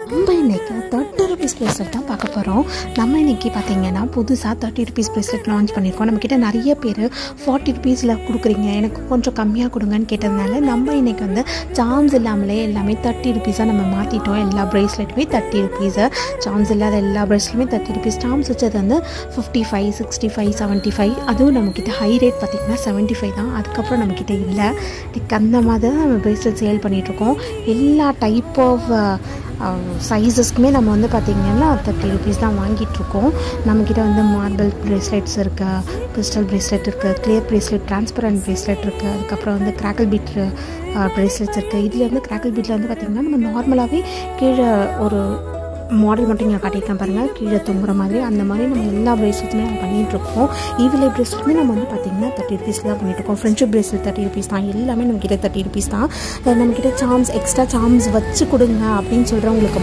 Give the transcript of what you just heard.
நம்ம இன்றைக்கி 30 rupees bracelet தான் பார்க்க போகிறோம். நம்ம இன்றைக்கி பார்த்திங்கன்னா புதுசாக 30 rupees bracelet லான்ச் பண்ணியிருக்கோம். நம்மக்கிட்ட நிறைய பேர் 40 rupeesல கொடுக்குறீங்க, எனக்கு கொஞ்சம் கம்மியாக கொடுங்கன்னு கேட்டதுனால நம்ம இன்றைக்கி வந்து சார்ம்ஸ் இல்லாமலே எல்லாமே 30 rupees நம்ம மாற்றிட்டோம். எல்லா ப்ரேஸ்லெட்டுமே 30 rupees, சார்ம்ஸ் இல்லாத எல்லா ப்ரேஸ்லெட்டுமே 30 rupees. சார்ம்ஸ் வச்சது வந்து 55, 65, 75. அதுவும் நம்மக்கிட்ட ஹை ரேட் பார்த்திங்கன்னா 75 தான். அதுக்கப்புறம் நம்மக்கிட்ட இல்லை. அந்த மாதிரி தான் நம்ம ப்ரேஸ்லெட் சேல் பண்ணிகிட்ருக்கோம். எல்லா டைப் ஆஃப் சைஸஸ்க்குமே நம்ம வந்து பார்த்திங்கன்னா 30 rupees தான் வாங்கிட்டுருக்கோம். நம்மக்கிட்ட வந்து மார்பிள் ப்ரேஸ்லெட்ஸ் இருக்குது, கிறிஸ்டல் ப்ரேஸ்லெட் இருக்குது, கிளியர் ப்ரேஸ்லெட், டிரான்ஸ்பரண்ட் ப்ரேஸ்லெட் இருக்குது. அதுக்கப்புறம் வந்து கிராக்கிள் பீட் ப்ரேஸ்லெட்ஸ் இருக்குது. இதில் வந்து கிராக்கிள் பீட்டில் வந்து பார்த்திங்கன்னா நம்ம நார்மலாகவே கீழே ஒரு மாடல் மட்டும் இங்கே காட்டியிருக்கேன் பாருங்கள், கீழே தொங்குற மாதிரி. அந்த மாதிரி நம்ம எல்லா ப்ரேஸ்லெட்ஸுமே நம்ம பண்ணிகிட்ருக்கோம். ஈவிலை ப்ரேஸ்லெட்டுமே நம்ம வந்து பார்த்திங்கன்னா 30 rupees தான் பண்ணிகிட்ருக்கோம். ஃப்ரெண்ட்ஷிப் ப்ரேஸ்லெட் 30 rupees தான். எல்லாமே நம்மக்கிட்ட 30 rupees தான். நம்மக்கிட்ட சார்ம்ஸ், எக்ஸ்ட்ரா சார்ம்ஸ் வச்சு கொடுங்க அப்படின்னு சொல்கிறவங்களுக்கு